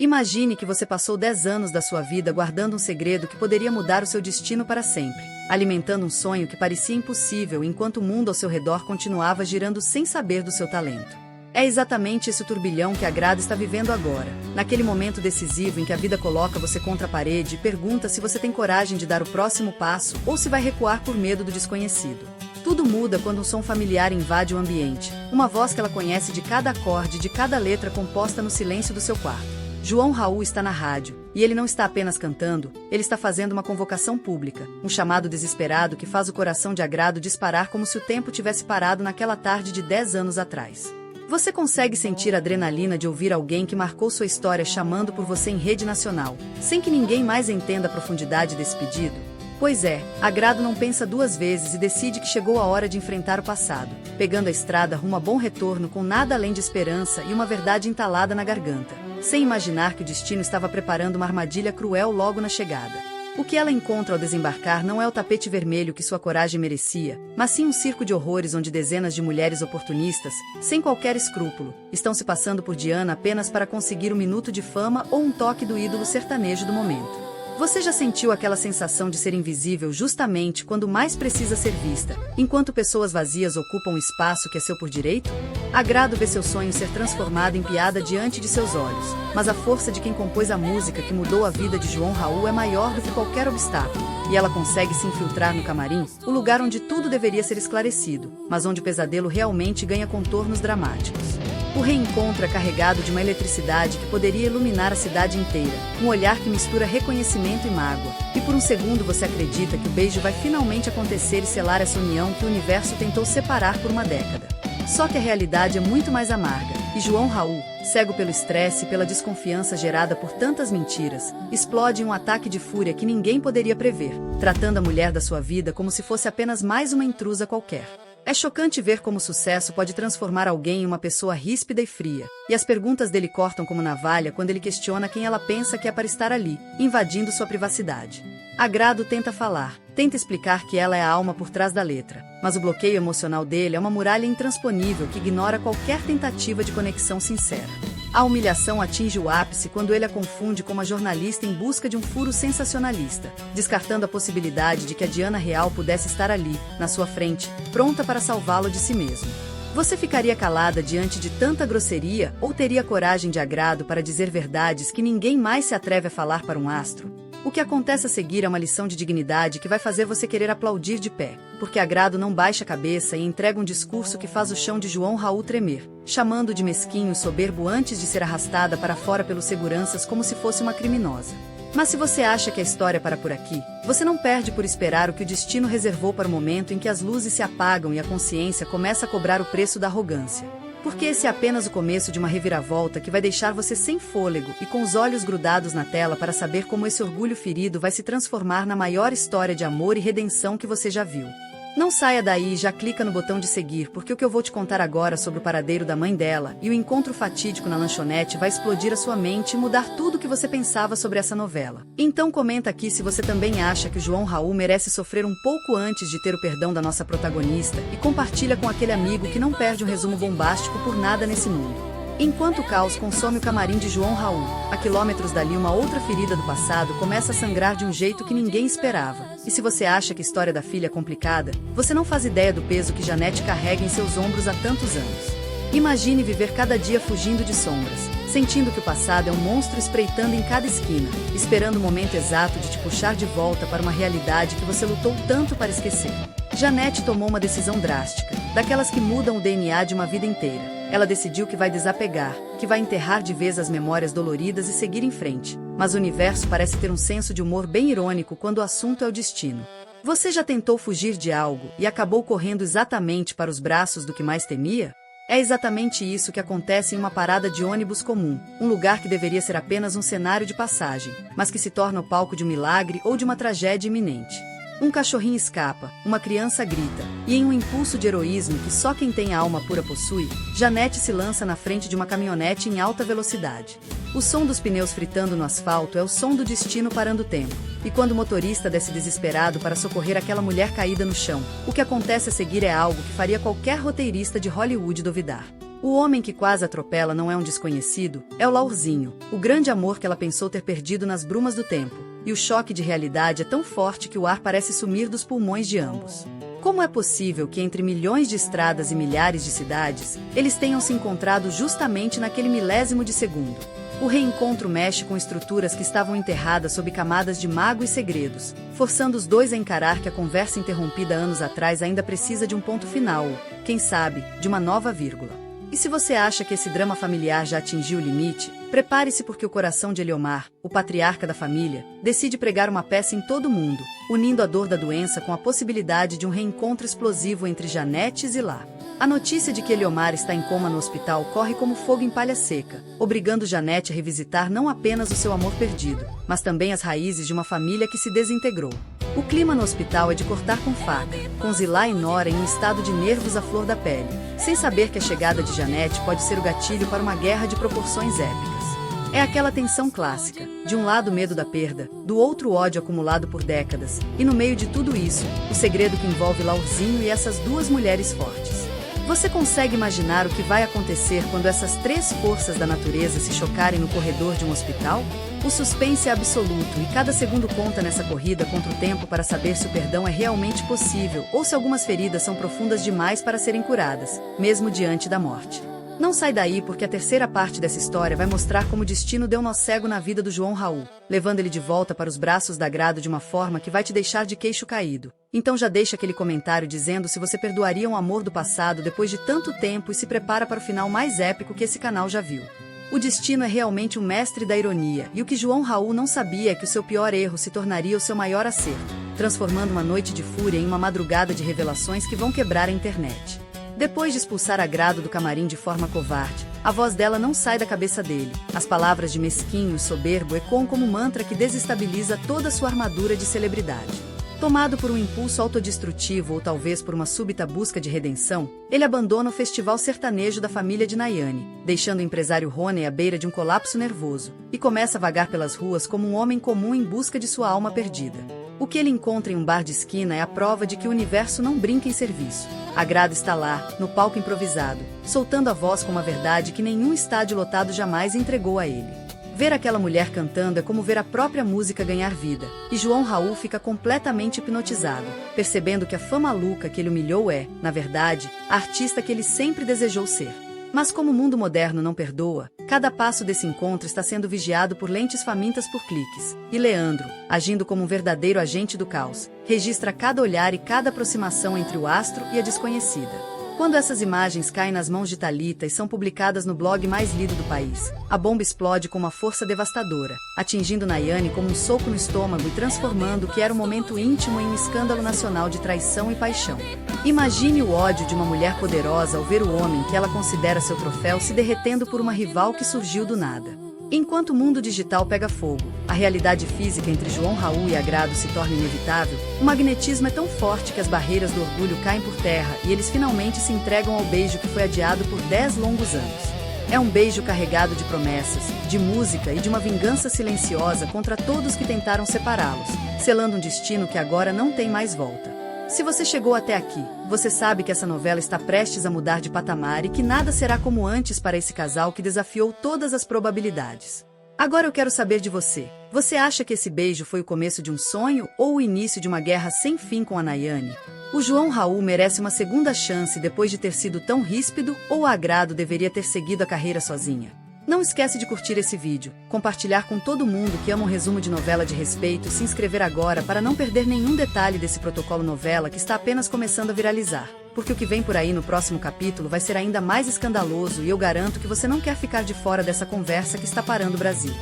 Imagine que você passou 10 anos da sua vida guardando um segredo que poderia mudar o seu destino para sempre, alimentando um sonho que parecia impossível enquanto o mundo ao seu redor continuava girando sem saber do seu talento. É exatamente esse turbilhão que a Grado está vivendo agora, naquele momento decisivo em que a vida coloca você contra a parede e pergunta se você tem coragem de dar o próximo passo ou se vai recuar por medo do desconhecido. Tudo muda quando um som familiar invade o ambiente, uma voz que ela conhece de cada acorde e de cada letra composta no silêncio do seu quarto. João Raul está na rádio, e ele não está apenas cantando, ele está fazendo uma convocação pública, um chamado desesperado que faz o coração de Agrado disparar como se o tempo tivesse parado naquela tarde de 10 anos atrás. Você consegue sentir a adrenalina de ouvir alguém que marcou sua história chamando por você em rede nacional, sem que ninguém mais entenda a profundidade desse pedido? Pois é, Agrado não pensa duas vezes e decide que chegou a hora de enfrentar o passado, pegando a estrada rumo a Bom Retorno com nada além de esperança e uma verdade entalada na garganta, sem imaginar que o destino estava preparando uma armadilha cruel logo na chegada. O que ela encontra ao desembarcar não é o tapete vermelho que sua coragem merecia, mas sim um circo de horrores onde dezenas de mulheres oportunistas, sem qualquer escrúpulo, estão se passando por Diana apenas para conseguir um minuto de fama ou um toque do ídolo sertanejo do momento. Você já sentiu aquela sensação de ser invisível justamente quando mais precisa ser vista, enquanto pessoas vazias ocupam o espaço que é seu por direito? Agrado vê seu sonho ser transformado em piada diante de seus olhos, mas a força de quem compôs a música que mudou a vida de João Raul é maior do que qualquer obstáculo, e ela consegue se infiltrar no camarim, o lugar onde tudo deveria ser esclarecido, mas onde o pesadelo realmente ganha contornos dramáticos. O reencontro é carregado de uma eletricidade que poderia iluminar a cidade inteira, um olhar que mistura reconhecimento e mágoa, e por um segundo você acredita que o beijo vai finalmente acontecer e selar essa união que o universo tentou separar por uma década. Só que a realidade é muito mais amarga, e João Raul, cego pelo estresse e pela desconfiança gerada por tantas mentiras, explode em um ataque de fúria que ninguém poderia prever, tratando a mulher da sua vida como se fosse apenas mais uma intrusa qualquer. É chocante ver como o sucesso pode transformar alguém em uma pessoa ríspida e fria, e as perguntas dele cortam como navalha quando ele questiona quem ela pensa que é para estar ali, invadindo sua privacidade. Agrado tenta falar, tenta explicar que ela é a alma por trás da letra, mas o bloqueio emocional dele é uma muralha intransponível que ignora qualquer tentativa de conexão sincera. A humilhação atinge o ápice quando ele a confunde com uma jornalista em busca de um furo sensacionalista, descartando a possibilidade de que a Diana real pudesse estar ali, na sua frente, pronta para salvá-lo de si mesmo. Você ficaria calada diante de tanta grosseria ou teria coragem de Agrado para dizer verdades que ninguém mais se atreve a falar para um astro? O que acontece a seguir é uma lição de dignidade que vai fazer você querer aplaudir de pé, porque Agrado não baixa a cabeça e entrega um discurso que faz o chão de João Raul tremer, chamando de mesquinho e soberbo antes de ser arrastada para fora pelos seguranças como se fosse uma criminosa. Mas se você acha que a história para por aqui, você não perde por esperar o que o destino reservou para o momento em que as luzes se apagam e a consciência começa a cobrar o preço da arrogância. Porque esse é apenas o começo de uma reviravolta que vai deixar você sem fôlego e com os olhos grudados na tela para saber como esse orgulho ferido vai se transformar na maior história de amor e redenção que você já viu. Não saia daí e já clica no botão de seguir, porque o que eu vou te contar agora sobre o paradeiro da mãe dela e o encontro fatídico na lanchonete vai explodir a sua mente e mudar tudo o que você pensava sobre essa novela. Então comenta aqui se você também acha que o João Raul merece sofrer um pouco antes de ter o perdão da nossa protagonista e compartilha com aquele amigo que não perde um resumo bombástico por nada nesse mundo. Enquanto o caos consome o camarim de João Raul, a quilômetros dali uma outra ferida do passado começa a sangrar de um jeito que ninguém esperava. E se você acha que a história da filha é complicada, você não faz ideia do peso que Janete carrega em seus ombros há tantos anos. Imagine viver cada dia fugindo de sombras, sentindo que o passado é um monstro espreitando em cada esquina, esperando o momento exato de te puxar de volta para uma realidade que você lutou tanto para esquecer. Janete tomou uma decisão drástica, daquelas que mudam o DNA de uma vida inteira. Ela decidiu que vai desapegar, que vai enterrar de vez as memórias doloridas e seguir em frente. Mas o universo parece ter um senso de humor bem irônico quando o assunto é o destino. Você já tentou fugir de algo e acabou correndo exatamente para os braços do que mais temia? É exatamente isso que acontece em uma parada de ônibus comum, um lugar que deveria ser apenas um cenário de passagem, mas que se torna o palco de um milagre ou de uma tragédia iminente. Um cachorrinho escapa, uma criança grita, e em um impulso de heroísmo que só quem tem a alma pura possui, Janete se lança na frente de uma caminhonete em alta velocidade. O som dos pneus fritando no asfalto é o som do destino parando o tempo, e quando o motorista desce desesperado para socorrer aquela mulher caída no chão, o que acontece a seguir é algo que faria qualquer roteirista de Hollywood duvidar. O homem que quase atropela não é um desconhecido, é o Laurzinho, o grande amor que ela pensou ter perdido nas brumas do tempo, e o choque de realidade é tão forte que o ar parece sumir dos pulmões de ambos. Como é possível que entre milhões de estradas e milhares de cidades, eles tenham se encontrado justamente naquele milésimo de segundo? O reencontro mexe com estruturas que estavam enterradas sob camadas de mágoa e segredos, forçando os dois a encarar que a conversa interrompida anos atrás ainda precisa de um ponto final ou, quem sabe, de uma nova vírgula. E se você acha que esse drama familiar já atingiu o limite, prepare-se porque o coração de Eliomar, o patriarca da família, decide pregar uma peça em todo o mundo, unindo a dor da doença com a possibilidade de um reencontro explosivo entre Janete e Zilá. A notícia de que Eliomar está em coma no hospital corre como fogo em palha seca, obrigando Janete a revisitar não apenas o seu amor perdido, mas também as raízes de uma família que se desintegrou. O clima no hospital é de cortar com faca, com Zilá e Nora em um estado de nervos à flor da pele, sem saber que a chegada de Janete pode ser o gatilho para uma guerra de proporções épicas. É aquela tensão clássica, de um lado o medo da perda, do outro o ódio acumulado por décadas, e no meio de tudo isso, o segredo que envolve Laurzinho e essas duas mulheres fortes. Você consegue imaginar o que vai acontecer quando essas três forças da natureza se chocarem no corredor de um hospital? O suspense é absoluto e cada segundo conta nessa corrida contra o tempo para saber se o perdão é realmente possível ou se algumas feridas são profundas demais para serem curadas, mesmo diante da morte. Não sai daí porque a terceira parte dessa história vai mostrar como o destino deu nó cego na vida do João Raul, levando ele de volta para os braços da Grado de uma forma que vai te deixar de queixo caído. Então já deixa aquele comentário dizendo se você perdoaria um amor do passado depois de tanto tempo e se prepara para o final mais épico que esse canal já viu. O destino é realmente um mestre da ironia, e o que João Raul não sabia é que o seu pior erro se tornaria o seu maior acerto, transformando uma noite de fúria em uma madrugada de revelações que vão quebrar a internet. Depois de expulsar a Grado do camarim de forma covarde, a voz dela não sai da cabeça dele. As palavras de mesquinho e soberbo ecoam como um mantra que desestabiliza toda sua armadura de celebridade. Tomado por um impulso autodestrutivo ou talvez por uma súbita busca de redenção, ele abandona o festival sertanejo da família de Nayane, deixando o empresário Rony à beira de um colapso nervoso, e começa a vagar pelas ruas como um homem comum em busca de sua alma perdida. O que ele encontra em um bar de esquina é a prova de que o universo não brinca em serviço. A Grado está lá, no palco improvisado, soltando a voz com uma verdade que nenhum estádio lotado jamais entregou a ele. Ver aquela mulher cantando é como ver a própria música ganhar vida, e João Raul fica completamente hipnotizado, percebendo que a fã maluca que ele humilhou é, na verdade, a artista que ele sempre desejou ser. Mas como o mundo moderno não perdoa, cada passo desse encontro está sendo vigiado por lentes famintas por cliques, e Leandro, agindo como um verdadeiro agente do caos, registra cada olhar e cada aproximação entre o astro e a desconhecida. Quando essas imagens caem nas mãos de Thalita e são publicadas no blog mais lido do país, a bomba explode com uma força devastadora, atingindo Nayane como um soco no estômago e transformando o que era um momento íntimo em um escândalo nacional de traição e paixão. Imagine o ódio de uma mulher poderosa ao ver o homem que ela considera seu troféu se derretendo por uma rival que surgiu do nada. Enquanto o mundo digital pega fogo, a realidade física entre João Raul e a Grado se torna inevitável, o magnetismo é tão forte que as barreiras do orgulho caem por terra e eles finalmente se entregam ao beijo que foi adiado por 10 longos anos. É um beijo carregado de promessas, de música e de uma vingança silenciosa contra todos que tentaram separá-los, selando um destino que agora não tem mais volta. Se você chegou até aqui, você sabe que essa novela está prestes a mudar de patamar e que nada será como antes para esse casal que desafiou todas as probabilidades. Agora eu quero saber de você. Você acha que esse beijo foi o começo de um sonho ou o início de uma guerra sem fim com a Nayane? O João Raul merece uma segunda chance depois de ter sido tão ríspido ou a Grado deveria ter seguido a carreira sozinha? Não esquece de curtir esse vídeo, compartilhar com todo mundo que ama um resumo de novela de respeito e se inscrever agora para não perder nenhum detalhe desse protocolo novela que está apenas começando a viralizar. Porque o que vem por aí no próximo capítulo vai ser ainda mais escandaloso e eu garanto que você não quer ficar de fora dessa conversa que está parando o Brasil.